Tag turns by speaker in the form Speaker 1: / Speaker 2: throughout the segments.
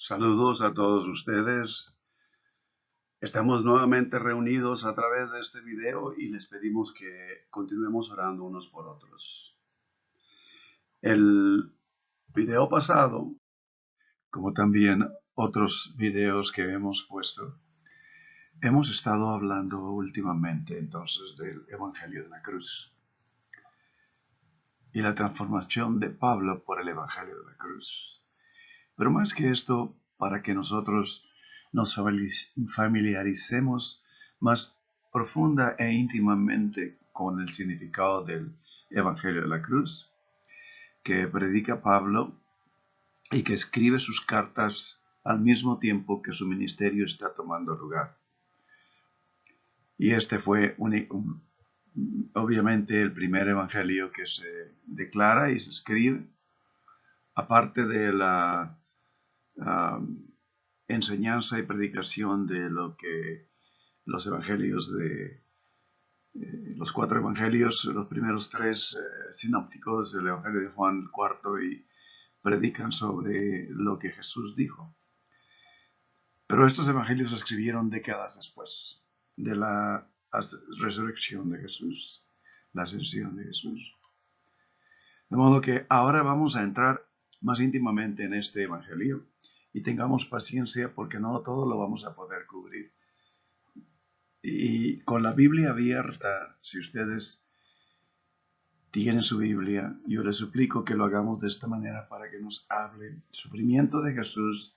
Speaker 1: Saludos a todos ustedes. Estamos nuevamente reunidos a través de este video y les pedimos que continuemos orando unos por otros. El video pasado, como también otros videos que hemos puesto, hemos estado hablando últimamente entonces del Evangelio de la Cruz y la transformación de Pablo por el Evangelio de la Cruz. Pero más que esto, para que nosotros nos familiaricemos más profunda e íntimamente con el significado del Evangelio de la Cruz, que predica Pablo y que escribe sus cartas al mismo tiempo que su ministerio está tomando lugar. Y este fue obviamente el primer evangelio que se declara y se escribe, aparte de la enseñanza y predicación de lo que los evangelios los cuatro evangelios, los primeros tres sinópticos, el evangelio de Juan, el cuarto, y predican sobre lo que Jesús dijo. Pero estos evangelios se escribieron décadas después de la resurrección de Jesús, la ascensión de Jesús. De modo que ahora vamos a entrar más íntimamente en este evangelio y tengamos paciencia porque no todo lo vamos a poder cubrir. Y con la Biblia abierta, si ustedes tienen su Biblia, yo les suplico que lo hagamos de esta manera para que nos hable el sufrimiento de Jesús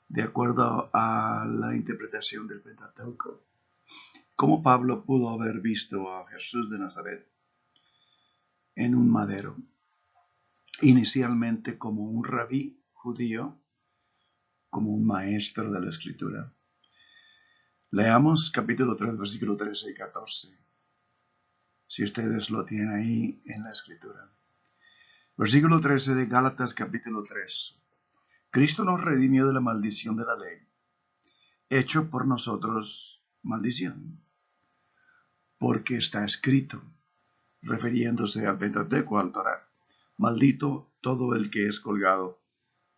Speaker 1: de acuerdo a la interpretación del Pentateuco. ¿Cómo Pablo pudo haber visto a Jesús de Nazaret en un madero? Inicialmente como un rabí judío, como un maestro de la Escritura. Leamos capítulo 3, versículo 13 y 14. Si ustedes lo tienen ahí en la Escritura. Versículo 13 de Gálatas capítulo 3. Cristo nos redimió de la maldición de la ley, hecho por nosotros maldición, porque está escrito, refiriéndose al Pentateuco, al Torá, maldito todo el que es colgado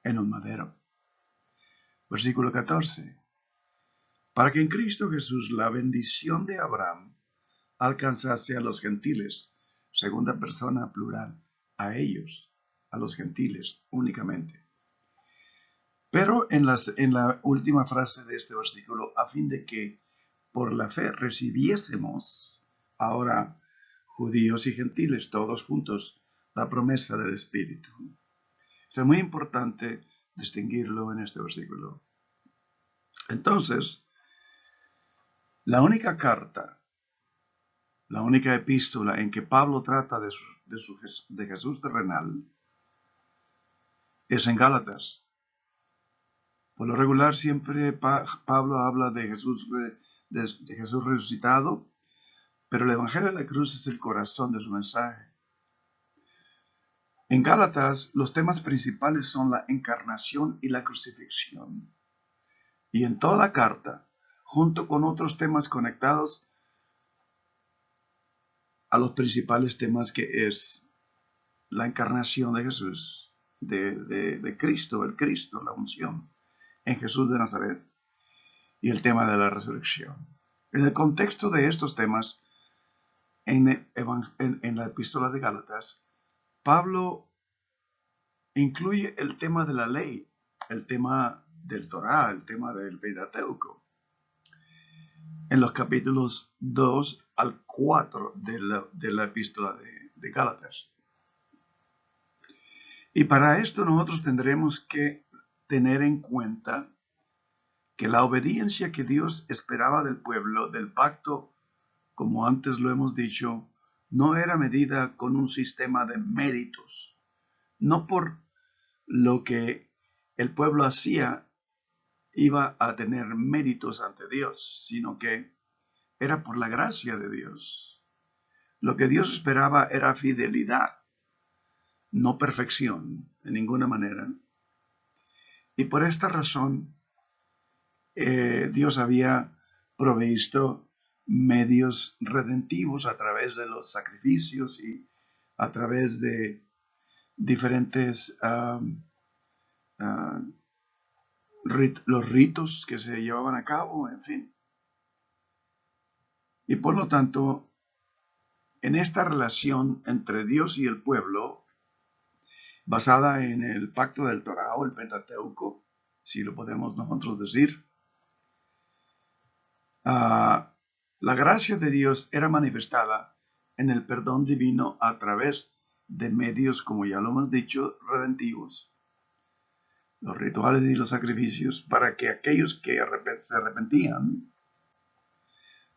Speaker 1: en un madero. Versículo 14. Para que en Cristo Jesús la bendición de Abraham alcanzase a los gentiles, segunda persona plural, a ellos, a los gentiles únicamente. Pero en la última frase de este versículo, a fin de que por la fe recibiésemos, ahora judíos y gentiles, todos juntos, la promesa del Espíritu. Es muy importante distinguirlo en este versículo. Entonces, la única carta, la única epístola en que Pablo trata de Jesús terrenal es en Gálatas. Por lo regular siempre Pablo habla de Jesús resucitado, pero el Evangelio de la Cruz es el corazón de su mensaje. En Gálatas los temas principales son la encarnación y la crucifixión. Y en toda la carta, junto con otros temas conectados a los principales temas que es la encarnación de Jesús, de Cristo, el Cristo, la unción en Jesús de Nazaret, y el tema de la resurrección. En el contexto de estos temas, en la epístola de Gálatas, Pablo incluye el tema de la ley, el tema del Torá, el tema del Pentateuco, en los capítulos 2 al 4 de la epístola de Gálatas. Y para esto nosotros tendremos que tener en cuenta que la obediencia que Dios esperaba del pueblo, del pacto, como antes lo hemos dicho, no era medida con un sistema de méritos, no por lo que el pueblo hacía iba a tener méritos ante Dios, sino que era por la gracia de Dios. Lo que Dios esperaba era fidelidad, no perfección, de ninguna manera. Y por esta razón, Dios había provisto medios redentivos a través de los sacrificios y a través de diferentes los ritos que se llevaban a cabo, en fin. Y por lo tanto, en esta relación entre Dios y el pueblo, basada en el pacto del Torah o el Pentateuco, si lo podemos nosotros decir, la gracia de Dios era manifestada en el perdón divino a través de medios, como ya lo hemos dicho, redentivos, los rituales y los sacrificios, para que aquellos que se arrepentían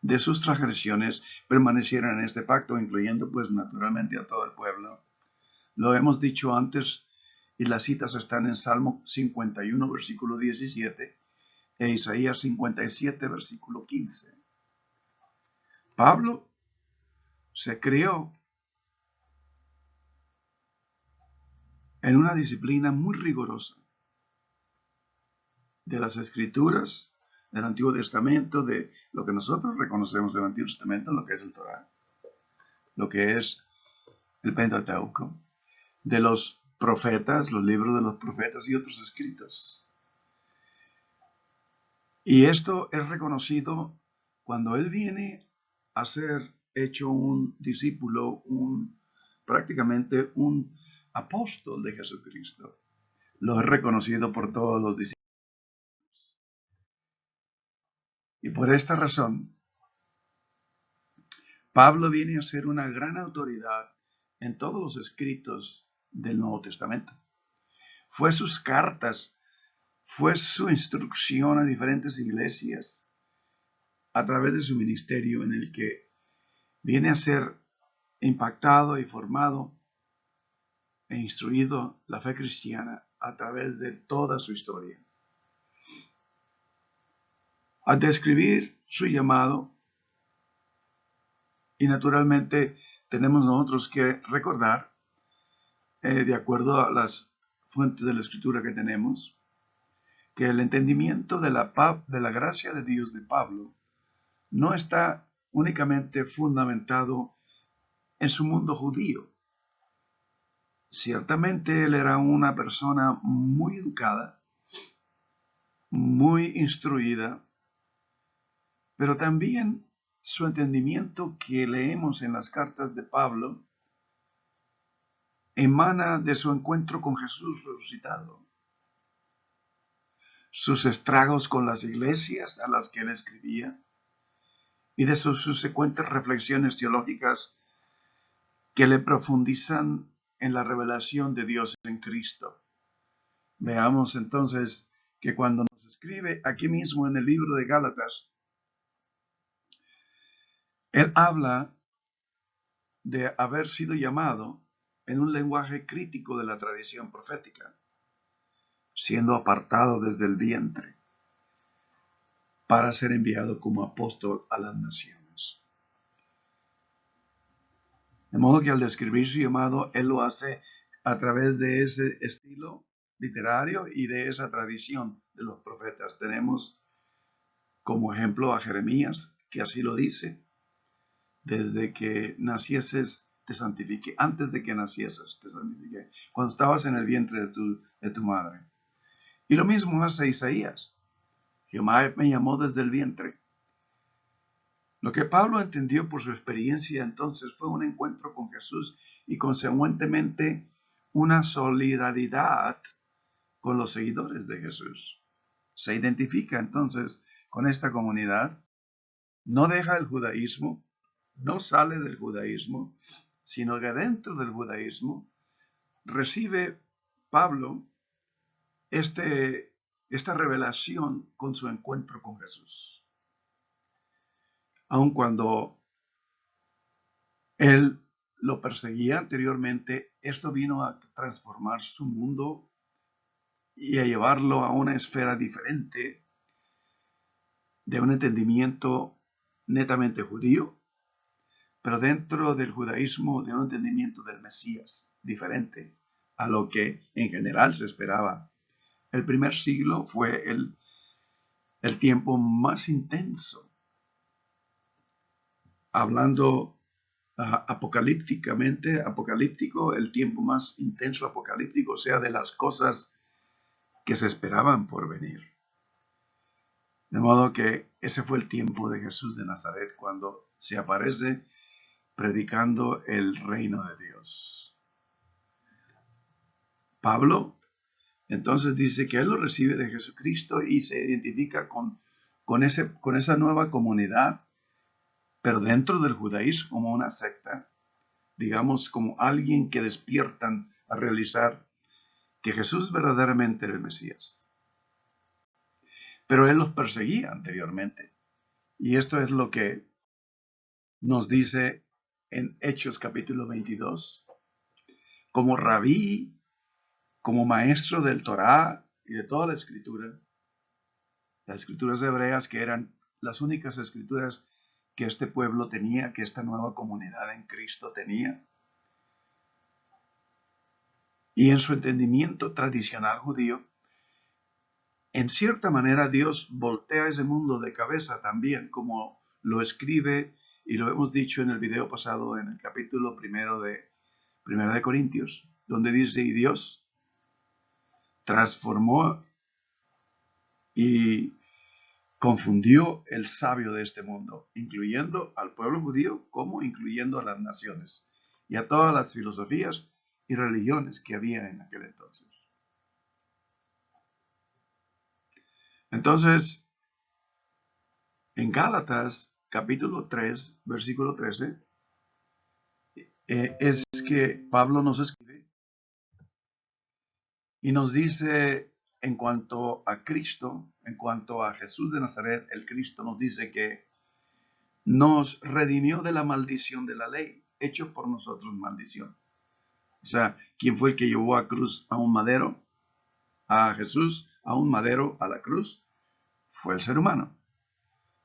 Speaker 1: de sus transgresiones permanecieran en este pacto, incluyendo pues naturalmente a todo el pueblo. Lo hemos dicho antes y las citas están en Salmo 51, versículo 17 e Isaías 57, versículo 15. Pablo se crió en una disciplina muy rigurosa de las escrituras del Antiguo Testamento, de lo que nosotros reconocemos del Antiguo Testamento, lo que es el Torah, lo que es el Pentateuco, de los profetas, los libros de los profetas y otros escritos. Y esto es reconocido cuando él viene a ser hecho un discípulo, prácticamente un apóstol de Jesucristo. Lo es reconocido por todos los discípulos. Y por esta razón, Pablo viene a ser una gran autoridad en todos los escritos del Nuevo Testamento. Fue sus cartas, fue su instrucción a diferentes iglesias a través de su ministerio en el que viene a ser impactado y formado e instruido la fe cristiana a través de toda su historia. Al describir su llamado, y naturalmente tenemos nosotros que recordar, de acuerdo a las fuentes de la escritura que tenemos, que el entendimiento de la gracia de Dios de Pablo no está únicamente fundamentado en su mundo judío. Ciertamente él era una persona muy educada, muy instruida, pero también su entendimiento que leemos en las cartas de Pablo emana de su encuentro con Jesús resucitado, sus estragos con las iglesias a las que él escribía y de sus subsecuentes reflexiones teológicas que le profundizan en la revelación de Dios en Cristo. Veamos entonces que cuando nos escribe aquí mismo en el libro de Gálatas, él habla de haber sido llamado en un lenguaje crítico de la tradición profética, siendo apartado desde el vientre para ser enviado como apóstol a las naciones. De modo que al describir su llamado, él lo hace a través de ese estilo literario y de esa tradición de los profetas. Tenemos como ejemplo a Jeremías, que así lo dice: desde que nacieses te santifiqué, antes de que nacieses te santifiqué, cuando estabas en el vientre de tu madre. Y lo mismo hace Isaías: Jehová me llamó desde el vientre. Lo que Pablo entendió por su experiencia entonces fue un encuentro con Jesús y consecuentemente una solidaridad con los seguidores de Jesús. Se identifica entonces con esta comunidad, no deja el judaísmo, no sale del judaísmo, sino que dentro del judaísmo recibe Pablo esta revelación con su encuentro con Jesús. Aun cuando él lo perseguía anteriormente, esto vino a transformar su mundo y a llevarlo a una esfera diferente de un entendimiento netamente judío, pero dentro del judaísmo de un entendimiento del Mesías diferente a lo que en general se esperaba. El primer siglo fue el tiempo más intenso, hablando apocalíptico, el tiempo más intenso apocalíptico, o sea, de las cosas que se esperaban por venir. De modo que ese fue el tiempo de Jesús de Nazaret cuando se aparece predicando el reino de Dios. Pablo entonces dice que él lo recibe de Jesucristo y se identifica con esa nueva comunidad, pero dentro del judaísmo como una secta, digamos como alguien que despiertan a realizar que Jesús verdaderamente era el Mesías. Pero él los perseguía anteriormente. Y esto es lo que nos dice en Hechos capítulo 22, como rabí, como maestro del Torá y de toda la escritura, las escrituras hebreas que eran las únicas escrituras que este pueblo tenía, que esta nueva comunidad en Cristo tenía. Y en su entendimiento tradicional judío, en cierta manera Dios voltea ese mundo de cabeza también, como lo escribe, y lo hemos dicho en el video pasado, en el capítulo primero de Primera de Corintios, donde dice, y Dios transformó y confundió el sabio de este mundo, incluyendo al pueblo judío como incluyendo a las naciones y a todas las filosofías y religiones que había en aquel entonces. Entonces, en Gálatas capítulo 3, versículo 13, es que Pablo nos escribe y nos dice en cuanto a Cristo, en cuanto a Jesús de Nazaret, el Cristo nos dice que nos redimió de la maldición de la ley, hecho por nosotros maldición. O sea, ¿quién fue el que llevó a cruz a un madero? A Jesús a un madero, a la cruz, fue el ser humano.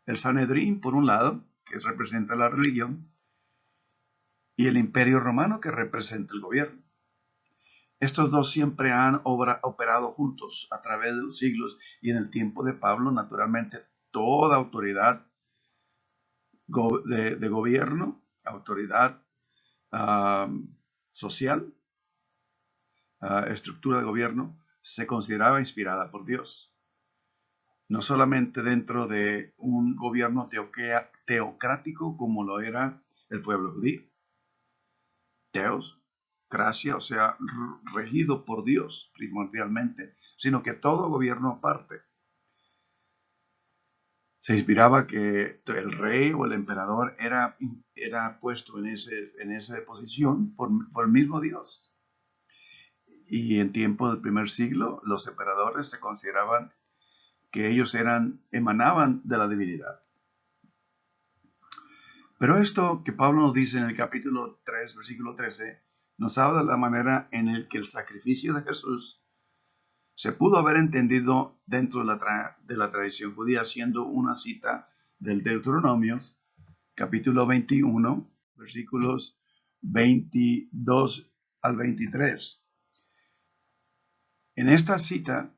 Speaker 1: El Sanedrín, por un lado, que representa la religión, y el Imperio Romano, que representa el gobierno. Estos dos siempre han operado juntos a través de los siglos y en el tiempo de Pablo, naturalmente, toda autoridad de gobierno, autoridad social, estructura de gobierno, se consideraba inspirada por Dios. No solamente dentro de un gobierno teocrático como lo era el pueblo judío. Teos, gracia, o sea, regido por Dios primordialmente, sino que todo gobierno aparte se inspiraba que el rey o el emperador era puesto en esa posición por el mismo Dios. Y en tiempo del primer siglo, los emperadores se consideraban que ellos emanaban de la divinidad. Pero esto que Pablo nos dice en el capítulo 3, versículo 13, nos habla de la manera en la que el sacrificio de Jesús se pudo haber entendido dentro de la tradición judía, siendo una cita del Deuteronomio, capítulo 21, versículos 22 al 23. En esta cita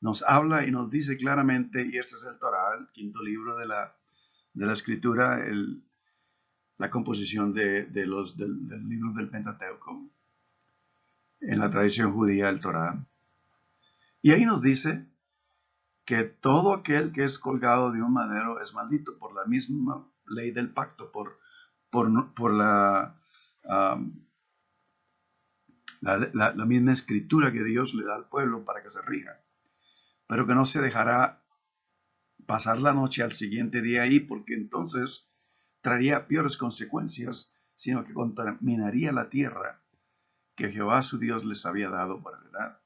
Speaker 1: nos habla y nos dice claramente, y este es el Torá, el quinto libro de la escritura, la composición del libro del Pentateuco, en la tradición judía, el Torá. Y ahí nos dice que todo aquel que es colgado de un madero es maldito por la misma ley del pacto, por la misma escritura que Dios le da al pueblo para que se rija, pero que no se dejará pasar la noche al siguiente día ahí, porque entonces traería peores consecuencias, sino que contaminaría la tierra que Jehová su Dios les había dado por heredad.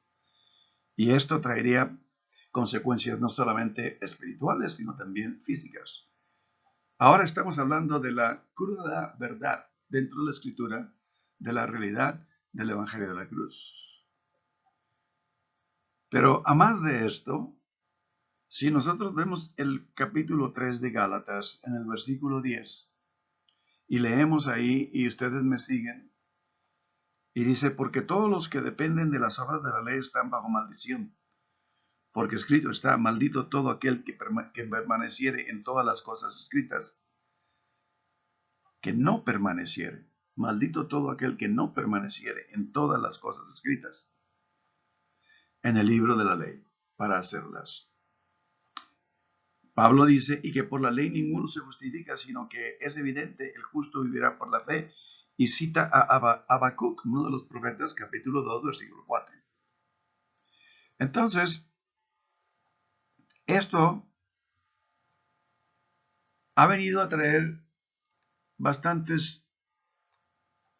Speaker 1: Y esto traería consecuencias no solamente espirituales, sino también físicas. Ahora estamos hablando de la cruda verdad dentro de la escritura, de la realidad del Evangelio de la Cruz. Pero a más de esto, si nosotros vemos el capítulo 3 de Gálatas en el versículo 10 y leemos ahí y ustedes me siguen, y dice, porque todos los que dependen de las obras de la ley están bajo maldición. Porque escrito está, maldito todo aquel que permaneciere en todas las cosas escritas, que no permaneciere. Maldito todo aquel que no permaneciere en todas las cosas escritas en el libro de la ley, para hacerlas. Pablo dice, y que por la ley ninguno se justifica, sino que es evidente, el justo vivirá por la fe, y cita a Habacuc, uno de los profetas, capítulo 2, versículo 4. Entonces, esto ha venido a traer bastantes,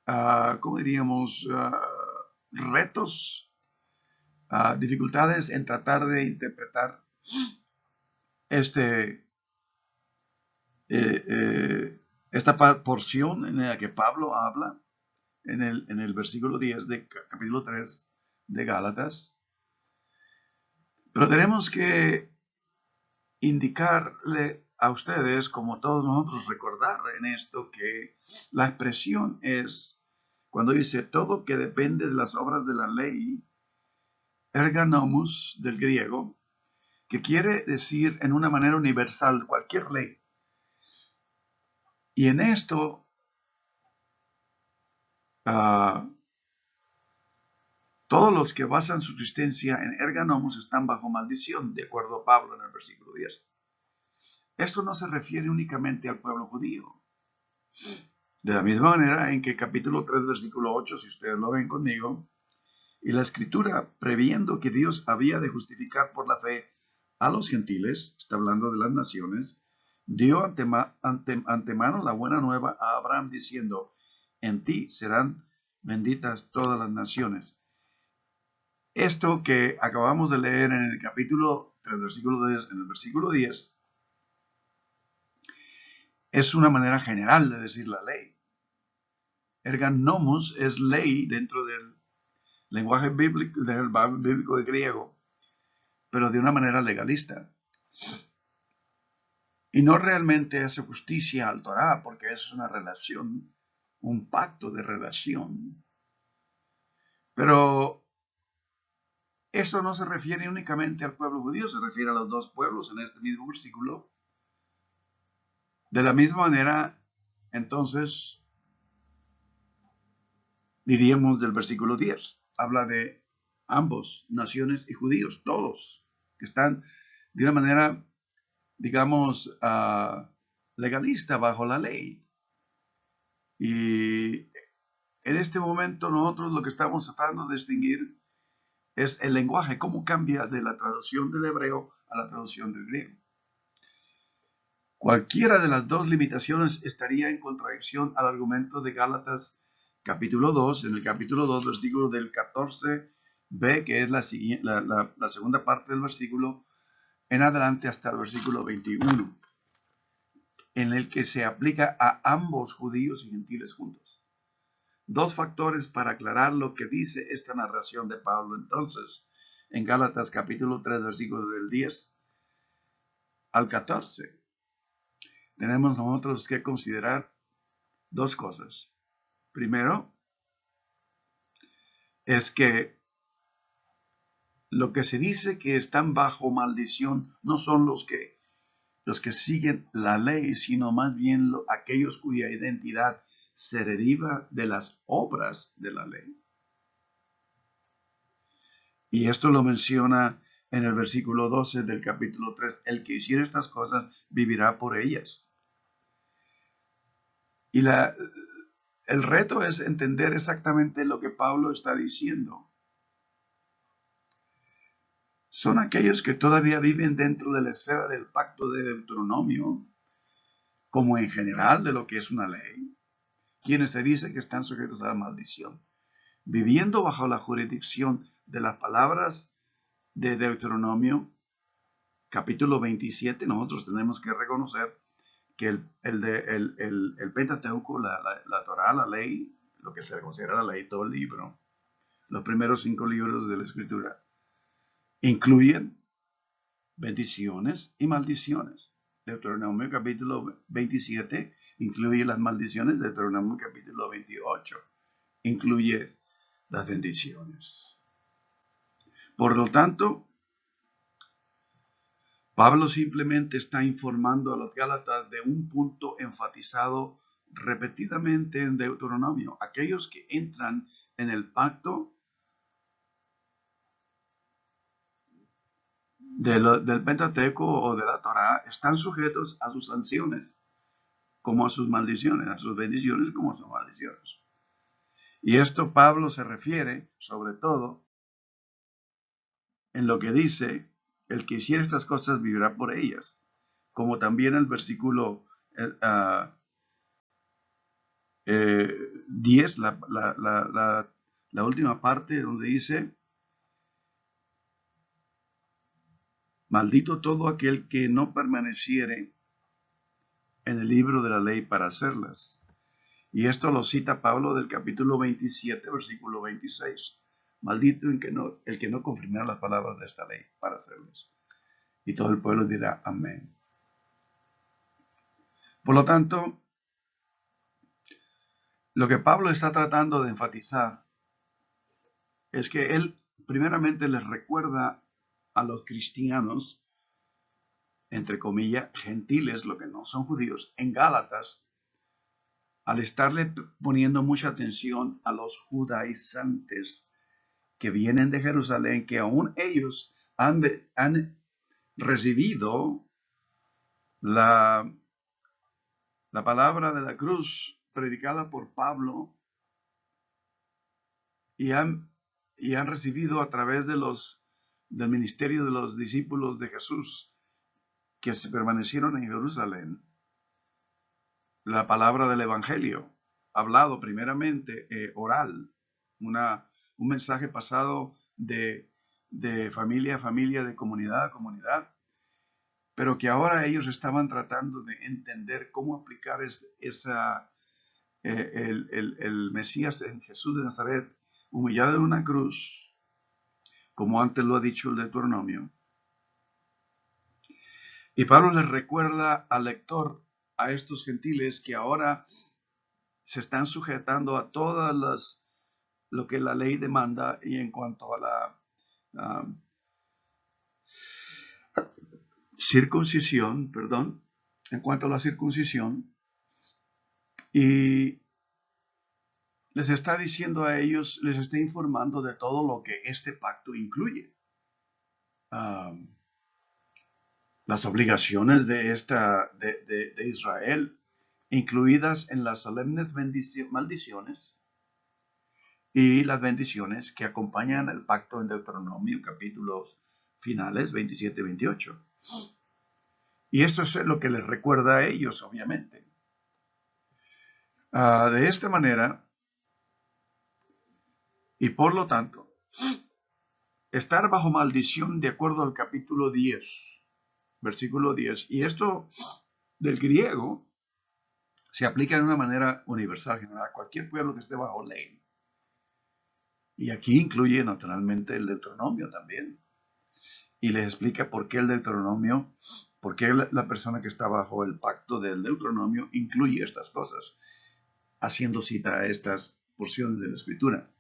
Speaker 1: ¿cómo diríamos?, retos, dificultades en tratar de interpretar este, esta porción en la que Pablo habla en el versículo 10 de capítulo 3 de Gálatas. Pero tenemos que indicarle a ustedes, como todos nosotros, recordar en esto que la expresión es, cuando dice todo que depende de las obras de la ley, erganomos del griego, que quiere decir en una manera universal cualquier ley. Y en esto, todos los que basan su existencia en erganomos están bajo maldición, de acuerdo a Pablo en el versículo 10. Esto no se refiere únicamente al pueblo judío. De la misma manera en que capítulo 3, versículo 8, si ustedes lo ven conmigo, y la escritura, previendo que Dios había de justificar por la fe a los gentiles, está hablando de las naciones, dio antemano la buena nueva a Abraham diciendo, en ti serán benditas todas las naciones. Esto que acabamos de leer en el capítulo 3, versículo 10, en el versículo 10, es una manera general de decir la ley. Erganomos es ley dentro del lenguaje bíblico, de griego, pero de una manera legalista. Y no realmente hace justicia al Torah, porque es una relación, un pacto de relación. Pero esto no se refiere únicamente al pueblo judío, se refiere a los dos pueblos en este mismo versículo. De la misma manera, entonces, diríamos del versículo 10, habla de ambos, naciones y judíos, todos, que están de una manera, digamos, legalista bajo la ley. Y en este momento nosotros lo que estamos tratando de distinguir es el lenguaje, cómo cambia de la traducción del hebreo a la traducción del griego. Cualquiera de las dos limitaciones estaría en contradicción al argumento de Gálatas capítulo 2, en el capítulo 2, versículo del 14b, que es la segunda parte del versículo, en adelante hasta el versículo 21, en el que se aplica a ambos judíos y gentiles juntos. Dos factores para aclarar lo que dice esta narración de Pablo entonces, en Gálatas capítulo 3, versículo del 10 al 14. Tenemos nosotros que considerar dos cosas. Primero, es que lo que se dice que están bajo maldición no son los que siguen la ley, sino más bien aquellos cuya identidad se deriva de las obras de la ley. Y esto lo menciona en el versículo 12 del capítulo 3. El que hiciera estas cosas vivirá por ellas. Y el reto es entender exactamente lo que Pablo está diciendo. Son aquellos que todavía viven dentro de la esfera del pacto de Deuteronomio, como en general de lo que es una ley, quienes se dice que están sujetos a la maldición, viviendo bajo la jurisdicción de las palabras de Deuteronomio, capítulo 27, nosotros tenemos que reconocer que el Pentateuco, la Torah, la ley, lo que se considera la ley, todo el libro, los primeros 5 libros de la Escritura, incluyen bendiciones y maldiciones. Deuteronomio capítulo 27 incluye las maldiciones, Deuteronomio capítulo 28 incluye las bendiciones. Por lo tanto, Pablo simplemente está informando a los Gálatas de un punto enfatizado repetidamente en Deuteronomio. Aquellos que entran en el pacto del Pentateuco o de la Torá están sujetos a sus sanciones, como a sus maldiciones, a sus bendiciones como a sus maldiciones. Y esto Pablo se refiere, sobre todo, en lo que dice, el que hiciera estas cosas vivirá por ellas, como también el versículo 10, la última parte donde dice, maldito todo aquel que no permaneciere en el libro de la ley para hacerlas. Y esto lo cita Pablo del capítulo 27, versículo 26. Maldito el que no confirmara las palabras de esta ley para hacerlas. Y todo el pueblo dirá amén. Por lo tanto, lo que Pablo está tratando de enfatizar es que él primeramente les recuerda a los cristianos, entre comillas, gentiles, lo que no son judíos, en Gálatas, al estarle poniendo mucha atención a los judaizantes que vienen de Jerusalén, que aún ellos han recibido la palabra de la cruz predicada por Pablo y han recibido a través del ministerio de los discípulos de Jesús que se permanecieron en Jerusalén, la palabra del Evangelio, hablado primeramente oral, un mensaje pasado de familia a familia, de comunidad a comunidad, pero que ahora ellos estaban tratando de entender cómo aplicar el Mesías en Jesús de Nazaret, humillado en una cruz, como antes lo ha dicho el Deuteronomio. Y Pablo les recuerda al lector, a estos gentiles que ahora se están sujetando a todas lo que la ley demanda y en cuanto a la circuncisión, perdón, en cuanto a la circuncisión, y les está diciendo a ellos, les está informando de todo lo que este pacto incluye. Las obligaciones de Israel, incluidas en las solemnes maldiciones y las bendiciones que acompañan el pacto en Deuteronomio, capítulos finales 27 y 28. Y esto es lo que les recuerda a ellos, obviamente. De esta manera, y por lo tanto, estar bajo maldición de acuerdo al capítulo 10, versículo 10, y esto del griego se aplica de una manera universal, general, a cualquier pueblo que esté bajo ley. Y aquí incluye naturalmente el Deuteronomio también. Y les explica por qué el Deuteronomio, por qué la persona que está bajo el pacto del Deuteronomio incluye estas cosas, haciendo cita a estas porciones de la Escritura.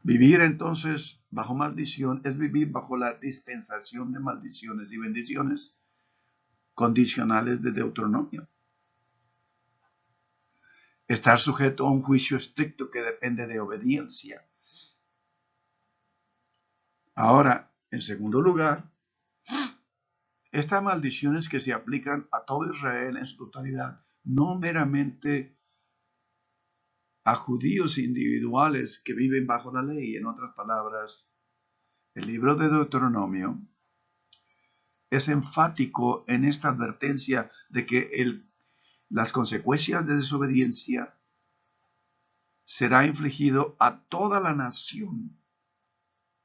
Speaker 1: Vivir entonces bajo maldición es vivir bajo la dispensación de maldiciones y bendiciones condicionales de Deuteronomio. Estar sujeto a un juicio estricto que depende de obediencia. Ahora, en segundo lugar, estas maldiciones que se aplican a todo Israel en su totalidad, no meramente a judíos individuales que viven bajo la ley. En otras palabras, el libro de Deuteronomio es enfático en esta advertencia de que las consecuencias de desobediencia será infligido a toda la nación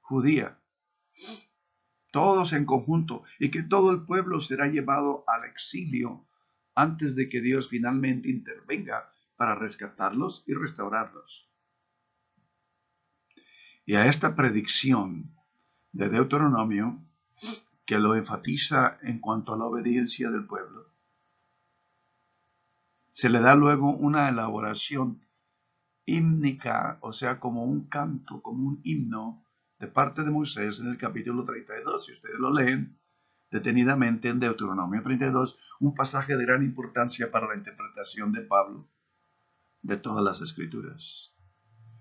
Speaker 1: judía, todos en conjunto, y que todo el pueblo será llevado al exilio antes de que Dios finalmente intervenga para rescatarlos y restaurarlos. Y a esta predicción de Deuteronomio, que lo enfatiza en cuanto a la obediencia del pueblo, se le da luego una elaboración hímnica, o sea, como un canto, como un himno de parte de Moisés en el capítulo 32. Si ustedes lo leen detenidamente en Deuteronomio 32, un pasaje de gran importancia para la interpretación de Pablo de todas las escrituras.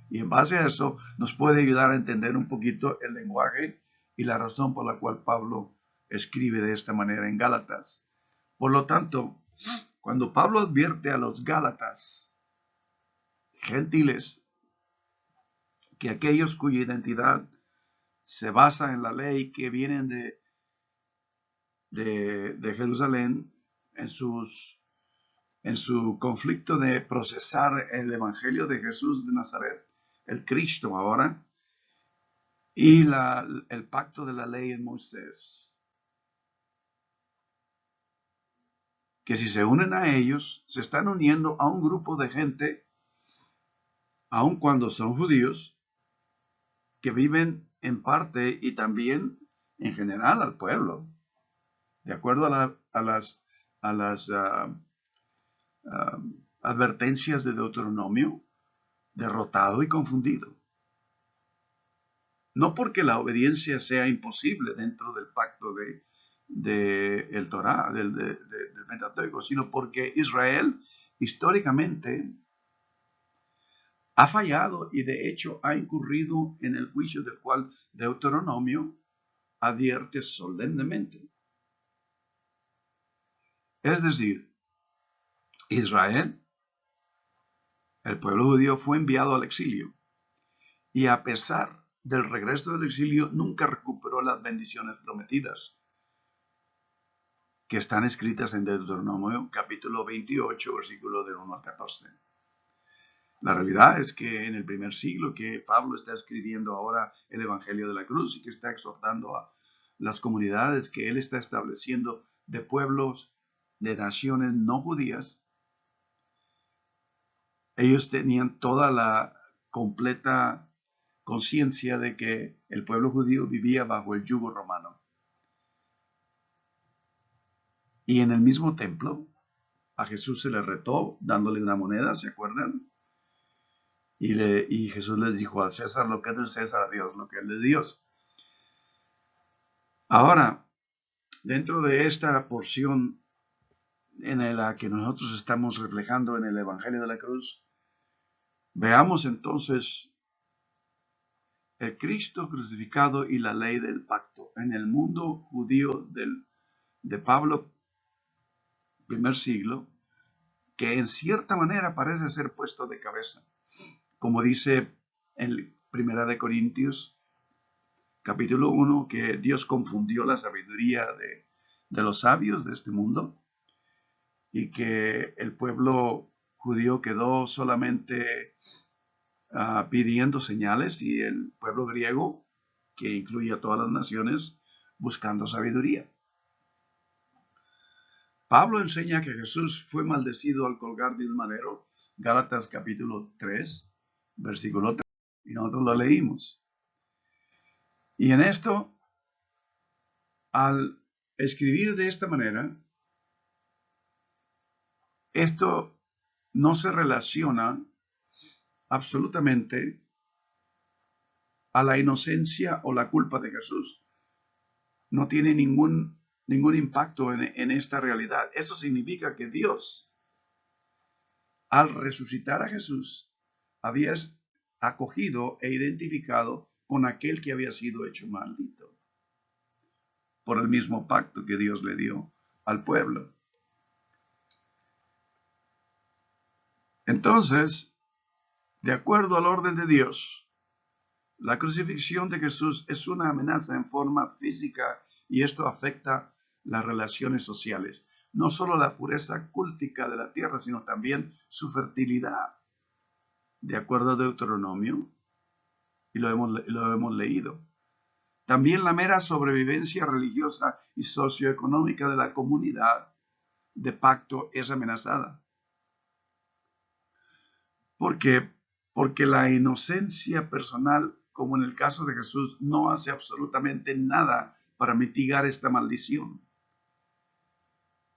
Speaker 1: Y en base a eso nos puede ayudar a entender un poquito el lenguaje y la razón por la cual Pablo escribe de esta manera en Gálatas. Por lo tanto, cuando Pablo advierte a los Gálatas, gentiles, que aquellos cuya identidad se basa en la ley, que vienen de Jerusalén, en su conflicto de procesar el Evangelio de Jesús de Nazaret, el Cristo ahora, y el pacto de la ley en Moisés, que si se unen a ellos, se están uniendo a un grupo de gente, aun cuando son judíos, que viven en parte y también en general al pueblo, de acuerdo a las advertencias de Deuteronomio, derrotado y confundido. No porque la obediencia sea imposible dentro del pacto de el Torá, del Pentateuco, sino porque Israel históricamente ha fallado y de hecho ha incurrido en el juicio del cual Deuteronomio advierte solemnemente. Es decir, Israel, el pueblo judío, fue enviado al exilio y a pesar del regreso del exilio nunca recuperó las bendiciones prometidas que están escritas en Deuteronomio capítulo 28, versículo del 1 al 14. La realidad es que en el primer siglo que Pablo está escribiendo ahora el Evangelio de la Cruz y que está exhortando a las comunidades que él está estableciendo de pueblos, de naciones no judías, ellos tenían toda la completa conciencia de que el pueblo judío vivía bajo el yugo romano. Y en el mismo templo, a Jesús se le retó dándole una moneda, ¿se acuerdan? Y Jesús les dijo: al César lo que es del César, a Dios lo que es de Dios. Ahora, dentro de esta porción en la que nosotros estamos reflejando en el Evangelio de la Cruz, veamos entonces el Cristo crucificado y la ley del pacto. En el mundo judío de Pablo, primer siglo, que en cierta manera parece ser puesto de cabeza. Como dice en Primera de Corintios, capítulo 1, que Dios confundió la sabiduría de los sabios de este mundo y que el pueblo judío quedó solamente pidiendo señales y el pueblo griego, que incluye a todas las naciones, buscando sabiduría. Pablo enseña que Jesús fue maldecido al colgar de un madero, Gálatas capítulo 3, versículo 3, y nosotros lo leímos. Y en esto, al escribir de esta manera, esto no se relaciona absolutamente a la inocencia o la culpa de Jesús. No tiene ningún impacto en esta realidad. Eso significa que Dios, al resucitar a Jesús, había acogido e identificado con aquel que había sido hecho maldito por el mismo pacto que Dios le dio al pueblo. Entonces, de acuerdo al orden de Dios, la crucifixión de Jesús es una amenaza en forma física y esto afecta las relaciones sociales. No solo la pureza cúltica de la tierra, sino también su fertilidad. De acuerdo a Deuteronomio, y lo hemos leído. También la mera sobrevivencia religiosa y socioeconómica de la comunidad de pacto es amenazada. ¿Por qué? Porque la inocencia personal, como en el caso de Jesús, no hace absolutamente nada para mitigar esta maldición.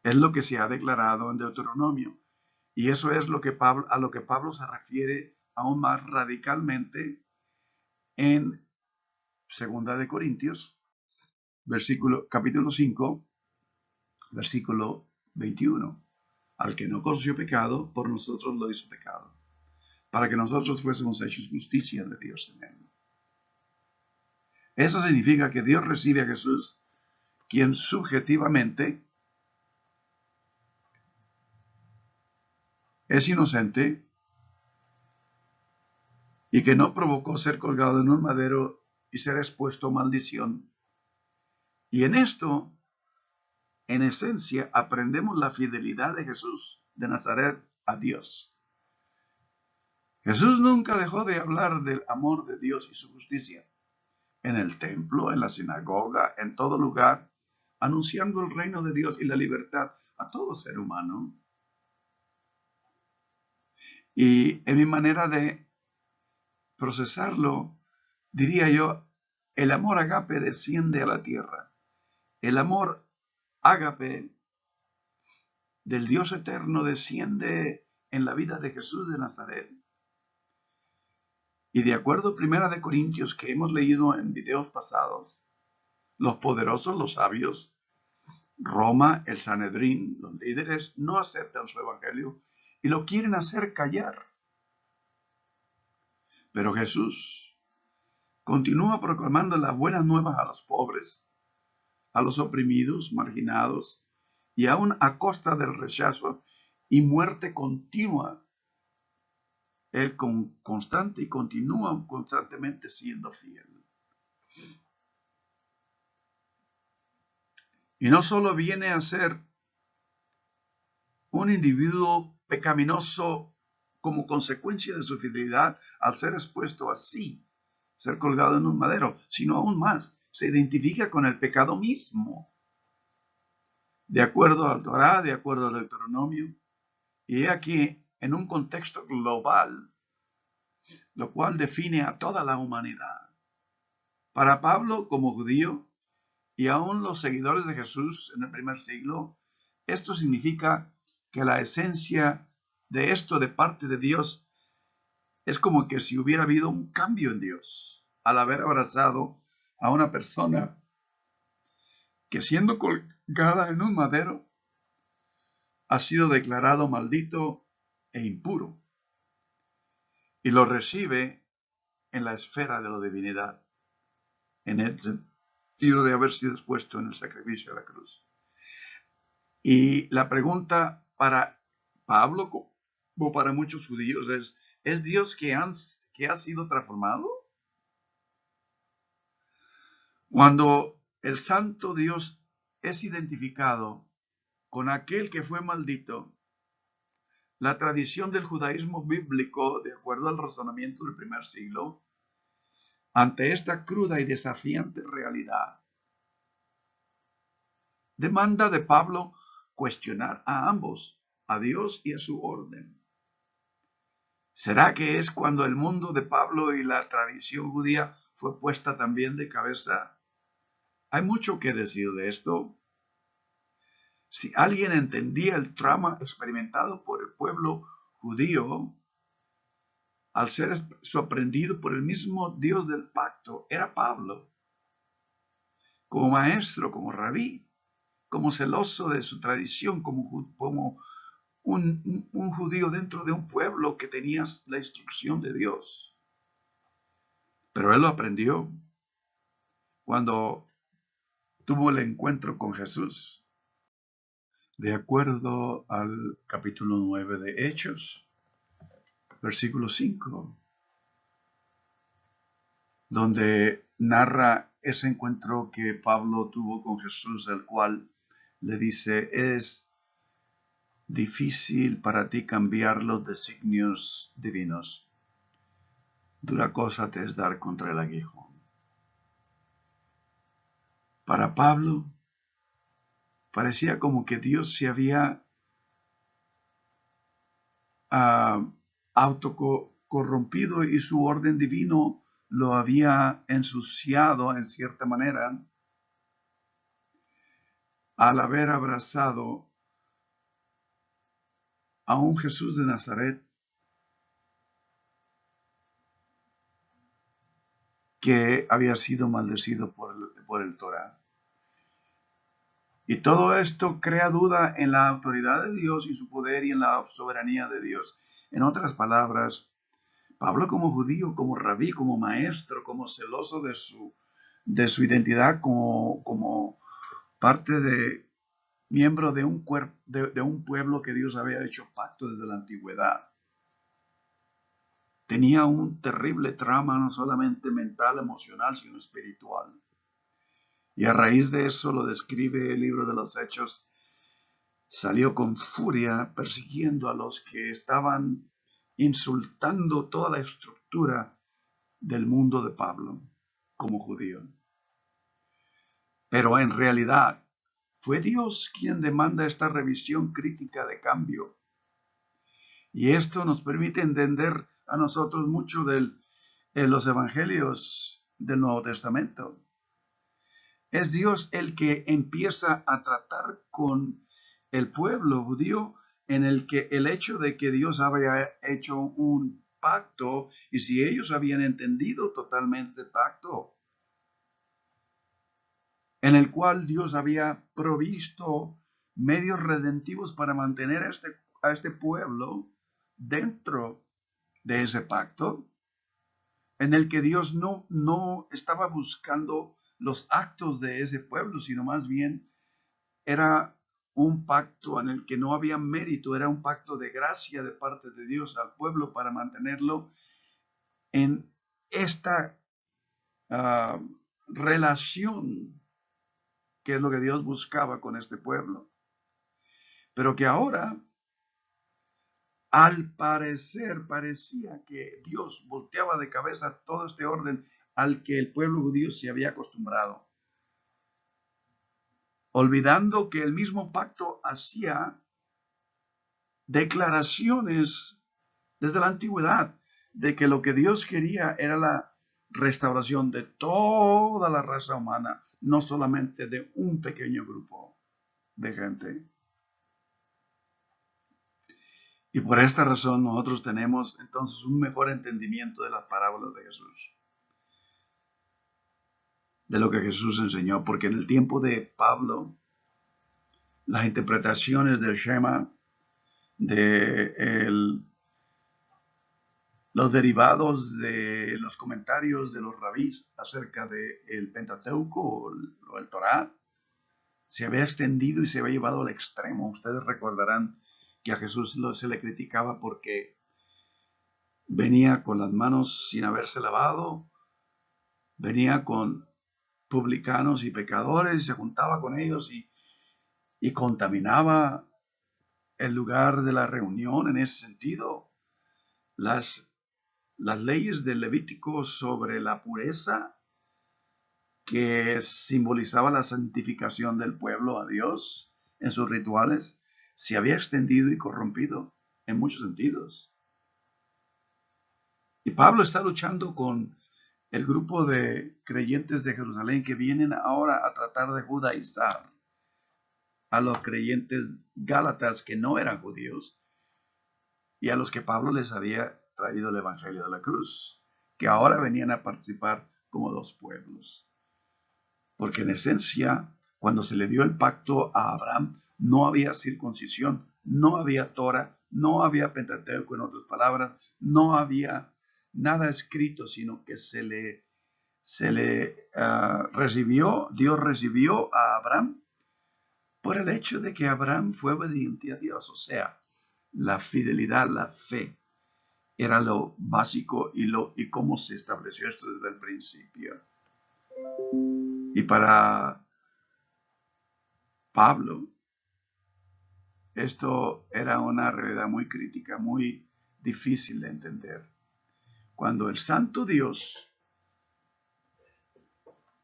Speaker 1: Es lo que se ha declarado en Deuteronomio. Y eso es a lo que Pablo se refiere aún más radicalmente en 2 de Corintios, capítulo 5, versículo 21. Al que no conoció pecado, por nosotros lo hizo pecado, para que nosotros fuésemos hechos justicia de Dios en él. Eso significa que Dios recibe a Jesús, quien subjetivamente es inocente y que no provocó ser colgado en un madero y ser expuesto a maldición. Y en esto, en esencia, aprendemos la fidelidad de Jesús de Nazaret a Dios. Jesús nunca dejó de hablar del amor de Dios y su justicia. En el templo, en la sinagoga, en todo lugar, anunciando el reino de Dios y la libertad a todo ser humano. Y en mi manera de procesarlo, diría yo, el amor ágape desciende a la tierra. El amor ágape del Dios eterno desciende en la vida de Jesús de Nazaret. Y de acuerdo a 1 Corintios que hemos leído en videos pasados, los poderosos, los sabios, Roma, el Sanedrín, los líderes no aceptan su evangelio y lo quieren hacer callar. Pero Jesús continúa proclamando las buenas nuevas a los pobres, a los oprimidos, marginados, y aún a costa del rechazo y muerte continua. Él constante y continúa constantemente siendo fiel. Y no solo viene a ser un individuo pecaminoso como consecuencia de su fidelidad al ser expuesto así, ser colgado en un madero, sino aún más, se identifica con el pecado mismo. De acuerdo al Torá, de acuerdo al Deuteronomio, y aquí en un contexto global, lo cual define a toda la humanidad. Para Pablo, como judío, y aún los seguidores de Jesús en el primer siglo, esto significa que la esencia de esto de parte de Dios es como que si hubiera habido un cambio en Dios al haber abrazado a una persona que siendo colgada en un madero ha sido declarado maldito e impuro y lo recibe en la esfera de la divinidad, en el sentido de haber sido expuesto en el sacrificio de la cruz. Y la pregunta para Pablo, como para muchos judíos, ¿es Dios que ha sido transformado? Cuando el santo Dios es identificado con aquel que fue maldito, la tradición del judaísmo bíblico, de acuerdo al razonamiento del primer siglo, ante esta cruda y desafiante realidad, demanda de Pablo cuestionar a ambos, a Dios y a su orden. ¿Será que es cuando el mundo de Pablo y la tradición judía fue puesta también de cabeza? Hay mucho que decir de esto. Si alguien entendía el trauma experimentado por el pueblo judío al ser sorprendido por el mismo Dios del pacto, era Pablo. Como maestro, como rabí, como celoso de su tradición, como un judío dentro de un pueblo que tenía la instrucción de Dios. Pero él lo aprendió cuando tuvo el encuentro con Jesús. De acuerdo al capítulo 9 de Hechos, versículo 5, donde narra ese encuentro que Pablo tuvo con Jesús, el cual le dice, es difícil para ti cambiar los designios divinos. Dura cosa te es dar contra el aguijón. Para Pablo, parecía como que Dios se había autocorrompido y su orden divino lo había ensuciado en cierta manera al haber abrazado a un Jesús de Nazaret que había sido maldecido por el Torá. Y todo esto crea duda en la autoridad de Dios y su poder y en la soberanía de Dios. En otras palabras, Pablo como judío, como rabí, como maestro, como celoso de su de su identidad como parte de miembro de un pueblo que Dios había hecho pacto desde la antigüedad. Tenía un terrible trauma, no solamente mental, emocional, sino espiritual. Y a raíz de eso lo describe el libro de los Hechos. Salió con furia persiguiendo a los que estaban insultando toda la estructura del mundo de Pablo como judío. Pero en realidad fue Dios quien demanda esta revisión crítica de cambio. Y esto nos permite entender a nosotros mucho de los evangelios del Nuevo Testamento. Es Dios el que empieza a tratar con el pueblo judío, en el que el hecho de que Dios había hecho un pacto, y si ellos habían entendido totalmente el pacto, en el cual Dios había provisto medios redentivos para mantener a este pueblo dentro de ese pacto, en el que Dios no estaba buscando los actos de ese pueblo, sino más bien era un pacto en el que no había mérito, era un pacto de gracia de parte de Dios al pueblo para mantenerlo en esta relación, que es lo que Dios buscaba con este pueblo. Pero que ahora, al parecer, parecía que Dios volteaba de cabeza todo este orden al que el pueblo judío se había acostumbrado, olvidando que el mismo pacto hacía declaraciones desde la antigüedad de que lo que Dios quería era la restauración de toda la raza humana, no solamente de un pequeño grupo de gente. Y por esta razón nosotros tenemos entonces un mejor entendimiento de las parábolas de Jesús, de lo que Jesús enseñó, porque en el tiempo de Pablo, las interpretaciones del Shema, de los derivados de los comentarios de los rabís acerca del Pentateuco o el Torá, se había extendido y se había llevado al extremo. Ustedes recordarán que a Jesús se le criticaba porque venía con las manos sin haberse lavado, venía con publicanos y pecadores, se juntaba con ellos y contaminaba el lugar de la reunión en ese sentido. Las leyes del Levítico sobre la pureza, que simbolizaba la santificación del pueblo a Dios en sus rituales, se había extendido y corrompido en muchos sentidos. Y Pablo está luchando con el grupo de creyentes de Jerusalén que vienen ahora a tratar de judaizar a los creyentes gálatas que no eran judíos y a los que Pablo les había traído el evangelio de la cruz, que ahora venían a participar como dos pueblos. Porque en esencia, cuando se le dio el pacto a Abraham, no había circuncisión, no había Torah, no había Pentateuco, en otras palabras, no había nada escrito, sino que Dios recibió a Abraham por el hecho de que Abraham fue obediente a Dios, o sea, la fidelidad, la fe, era lo básico y cómo se estableció esto desde el principio. Y para Pablo, esto era una realidad muy crítica, muy difícil de entender. Cuando el Santo Dios